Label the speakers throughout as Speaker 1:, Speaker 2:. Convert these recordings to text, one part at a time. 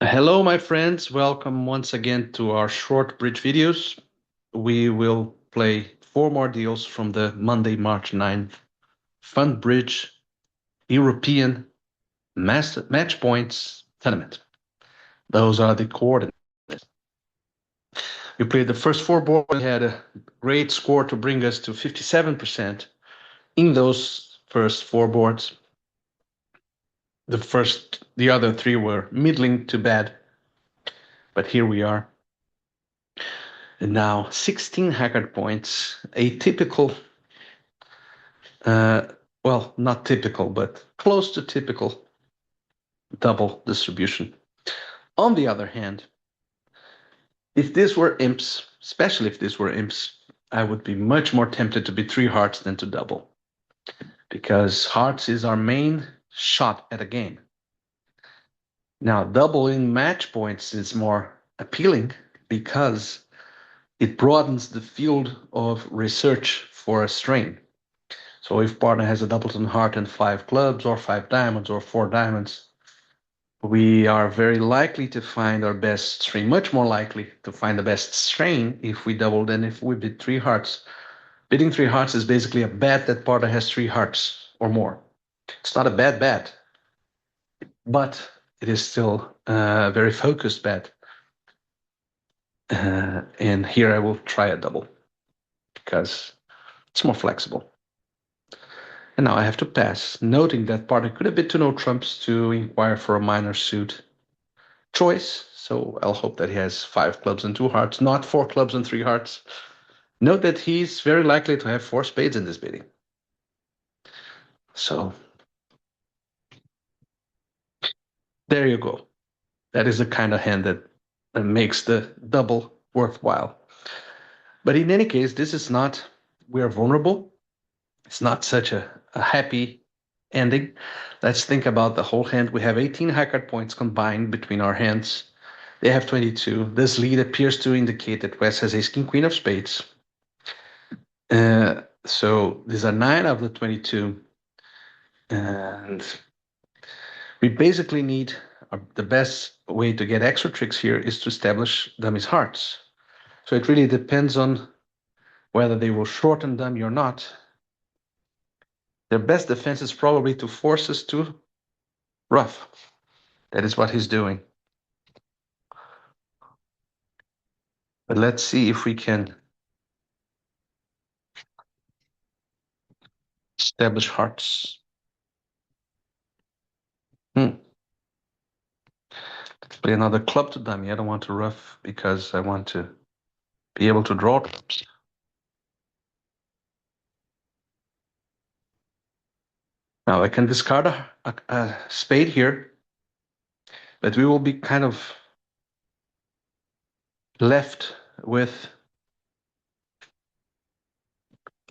Speaker 1: Hello, my friends. Welcome once again to our short bridge videos. We will play four more deals from the Monday, March 9th Funbridge European Match Points Tournament. Those are the coordinates. We played the first four boards. We had a great score to bring us to 57% in those first four boards. The other three were middling to bad, but here we are. And now 16 Haggard points, a typical, well, not typical, but close to typical double distribution. On the other hand, if this were imps, especially if this were imps, I would be much more tempted to be three hearts than to double, because hearts is our main shot at a game. Now, doubling match points is more appealing because it broadens the field of research for a strain. So if partner has a doubleton heart and five clubs or five diamonds or four diamonds, we are very likely to find our best strain, much more likely to find the best strain if we double than if we bid three hearts. Bidding three hearts is basically a bet that partner has three hearts or more. It's not a bad bet, but it is still a very focused bet. And here I will try a double because it's more flexible. And now I have to pass, noting that partner could have bid to no trumps to inquire for a minor suit choice. So I'll hope that he has five clubs and two hearts, not four clubs and three hearts. Note that he's very likely to have four spades in this bidding. So there you go. That is the kind of hand that makes the double worthwhile. But in any case, this is not, we are vulnerable. It's not such a happy ending. Let's think about the whole hand. We have 18 high card points combined between our hands. They have 22. This lead appears to indicate that West has ace king queen of spades. So these are 9 of the 22. And we basically need the best way to get extra tricks here is to establish dummies hearts. So it really depends on whether they will shorten dummy or not. Their best defense is probably to force us to rough. That is what he's doing. But let's see if we can establish hearts. Let's play another club to dummy. I don't want to rough because I want to be able to draw clubs. Now I can discard a spade here, but we will be kind of left with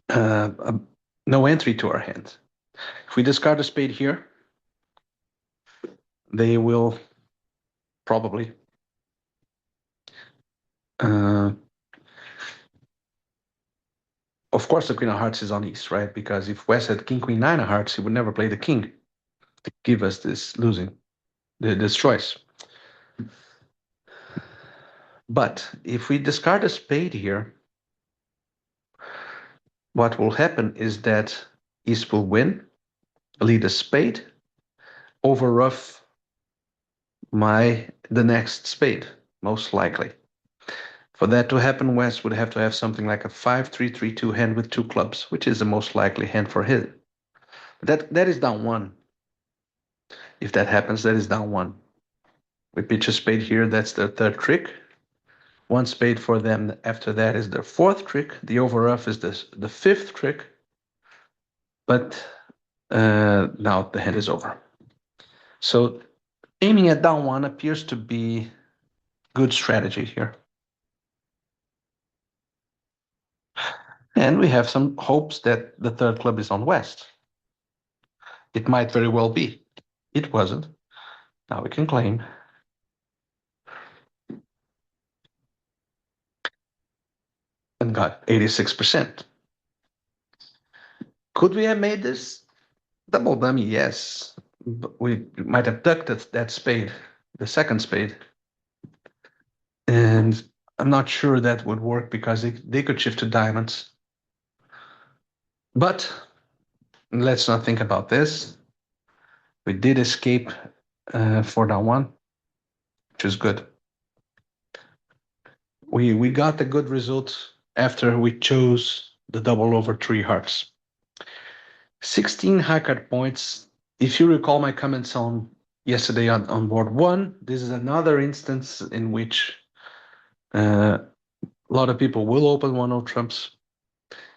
Speaker 1: no entry to our hand. If we discard a spade here, they will probably of course the queen of hearts is on east, right? Because if West had king queen nine of hearts, he would never play the king to give us this this choice. But if we discard a spade here, what will happen is that East will win, lead a spade, over rough the next spade, most likely. For that to happen, West would have to have something like a 5-3-3-2 hand with two clubs, which is the most likely hand for him. That is down one. If that happens, that is down one. We pitch a spade here, that's their third trick. One spade for them after that is their fourth trick. The over rough is the fifth trick. But now the hand is over. So aiming at down one appears to be good strategy here. And we have some hopes that the third club is on West. It might very well be. It wasn't. Now we can claim. And got 86%. Could we have made this double dummy? Yes. But we might have ducked that spade the second spade. And I'm not sure that would work because they could shift to diamonds. But let's not think about this. We did escape 4-1, which is good. We got a good result after we chose the double over 3 hearts. 16 high card points. If you recall my comments on yesterday on board 1, this is another instance in which a lot of people will open 1-0 trumps.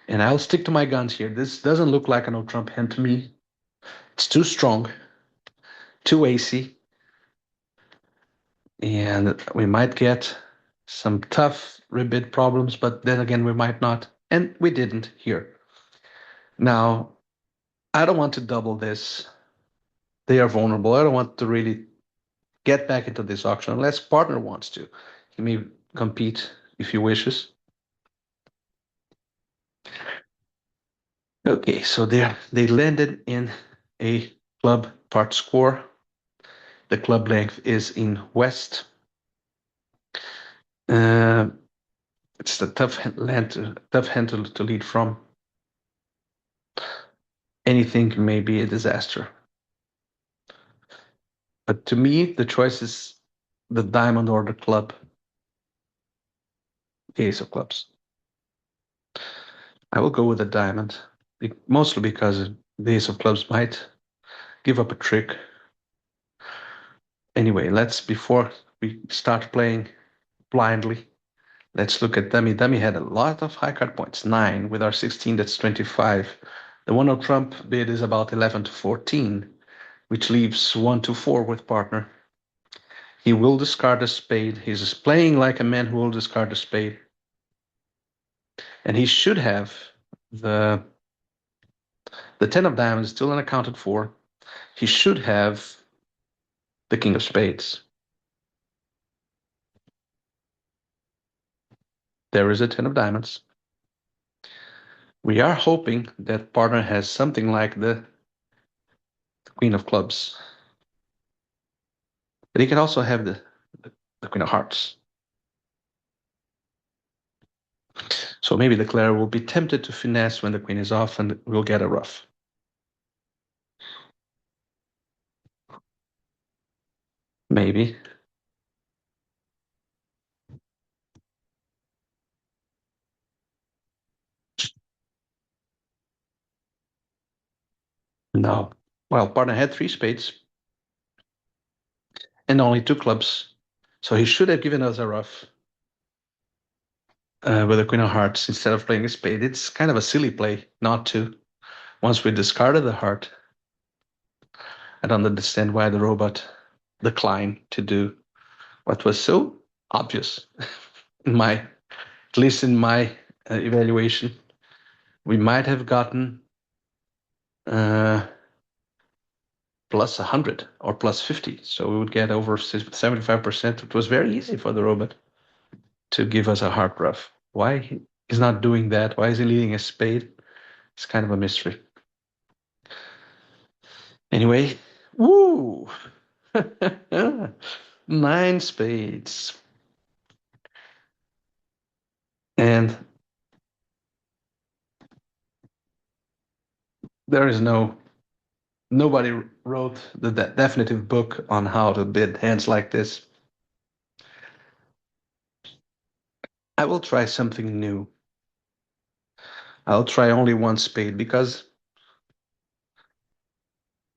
Speaker 1: And I'll stick to my guns here. This doesn't look like a no trump hand to me. It's too strong, too AC, and we might get some tough rebid problems, but then again, we might not. And we didn't here. Now, I don't want to double this. They are vulnerable. I don't want to really get back into this auction unless partner wants to. He may compete if he wishes. Okay, so they landed in a club part score. The club length is in West. It's the tough hand to lead from. Anything may be a disaster. But to me, the choice is the diamond or the club. The ace of clubs. I will go with the diamond, mostly because the ace of clubs might give up a trick. Anyway, before we start playing blindly, let's look at dummy. Dummy had a lot of high card points, 9. With our 16, that's 25. The 1-0 trump bid is about 11 to 14, which leaves 1 to 4 with partner. He will discard a spade. He's playing like a man who will discard a spade. And he should have the 10 of diamonds still unaccounted for. He should have the king of spades. There is a 10 of diamonds. We are hoping that partner has something like the queen of clubs. But he can also have the queen of hearts. So maybe the player will be tempted to finesse when the queen is off and we'll get a ruff. Maybe. No. Well, partner had 3 spades and only 2 clubs. So he should have given us a ruff with the queen of hearts instead of playing a spade. It's kind of a silly play not to. Once we discarded the heart, I don't understand why the robot declined to do what was so obvious at least in my evaluation. We might have gotten plus 100 or plus 50. So we would get over 75%. It was very easy for the robot to give us a heart ruff. Why he's not doing that? Why is he leading a spade? It's kind of a mystery. Anyway, woo! 9 spades. And there is nobody wrote the definitive book on how to bid hands like this. I will try something new. I'll try only 1 spade because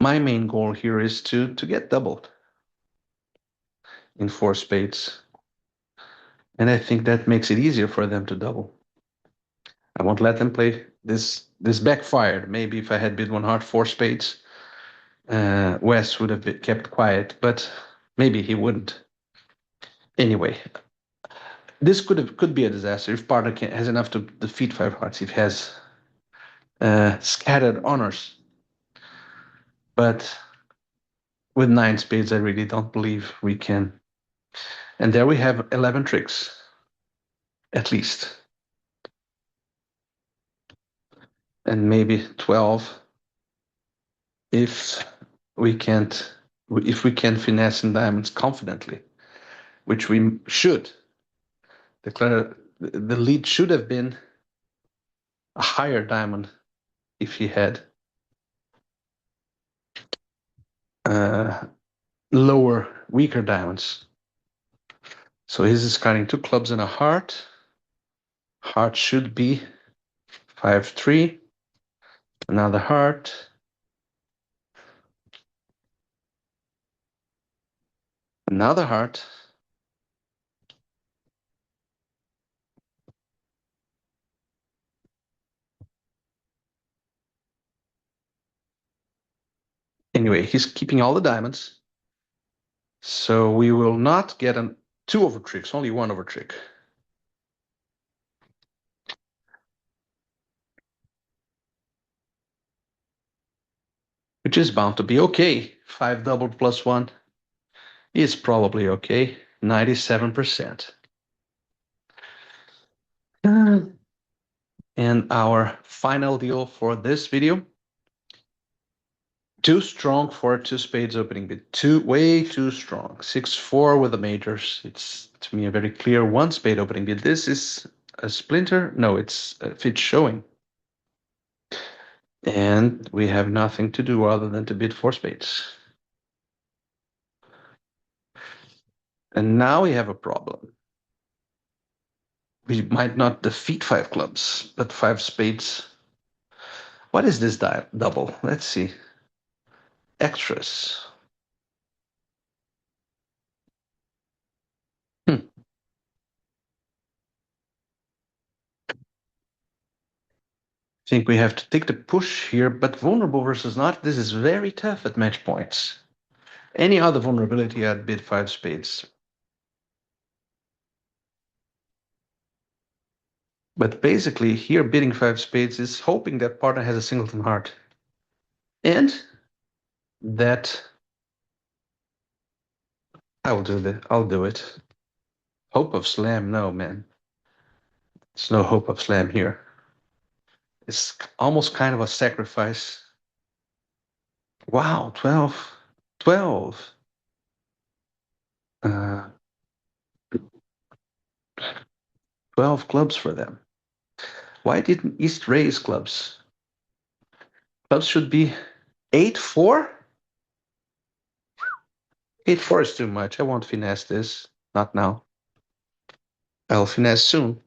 Speaker 1: my main goal here is to get doubled in 4 spades. And I think that makes it easier for them to double. I won't let them play this backfired. Maybe if I had bid 1 heart 4 spades, West would have kept quiet, but maybe he wouldn't. Anyway, this could be a disaster if partner has enough to defeat 5 hearts. If he has scattered honors, but with 9 spades, I really don't believe we can. And there we have 11 tricks, at least, and maybe 12 if we can't if we can finesse in diamonds confidently, which we should. The lead should have been a higher diamond if he had uh, lower, weaker diamonds. So he's discarding 2 clubs and a heart. Heart should be 5-3. Another heart. Another heart. Anyway, he's keeping all the diamonds. So we will not get 2 over tricks, only 1 over trick. Which is bound to be okay. 5 doubled plus 1 is probably okay. 97%. And our final deal for this video. Too strong for 2 spades opening bid. Way too strong. 6-4 with the majors. It's, to me, a very clear 1 spade opening bid. This is a splinter. No, it's a fit showing. And we have nothing to do other than to bid 4 spades. And now we have a problem. We might not defeat 5 clubs, but 5 spades. What is this double? Let's see. Extras. I think we have to take the push here, but vulnerable versus not, this is very tough at match points. Any other vulnerability, I'd bid 5 spades. But basically, here bidding 5 spades is hoping that partner has a singleton heart. And that I'll do it. Hope of slam, no, man. There's no hope of slam here. It's almost kind of a sacrifice. Wow, 12. 12. 12 clubs for them. Why didn't East raise clubs? Clubs should be 8-4? 8-4 is too much. I won't finesse this. Not now. I'll finesse soon.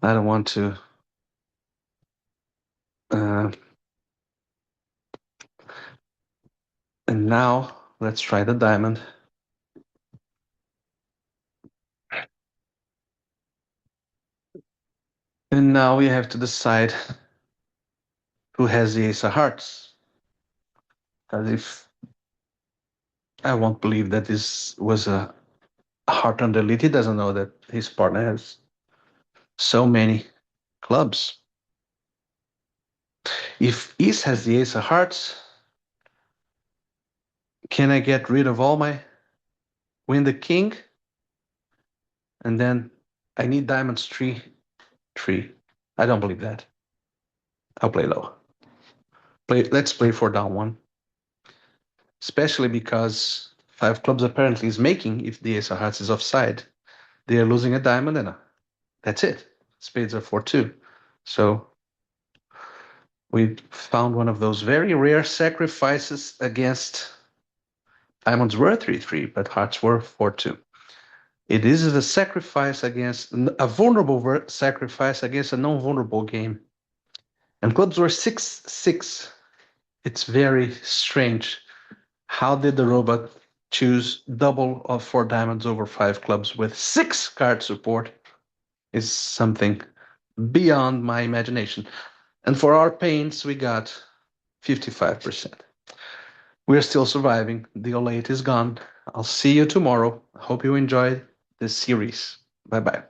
Speaker 1: I don't want to. And now let's try the diamond. And now we have to decide who has the ace of hearts. As if I won't believe that this was a heart on the lead. He doesn't know that his partner has so many clubs. If East has the ace of hearts, can I get rid of all my win the king? And then I need diamonds 3. I don't believe that. I'll play low. Let's play 4 down 1. Especially because 5 clubs apparently is making, if the ace of hearts is offside, they are losing a diamond and that's it. Spades are 4-2. So we found one of those very rare sacrifices against diamonds were 3-3, but hearts were 4-2. It is a sacrifice against a vulnerable sacrifice against a non-vulnerable game. And clubs were 6-6. It's very strange. How did the robot choose double of 4 diamonds over 5 clubs with 6 card support? Is something beyond my imagination. And for our pains, we got 55%. We're still surviving. The 08 is gone. I'll see you tomorrow. Hope you enjoyed this series. Bye-bye.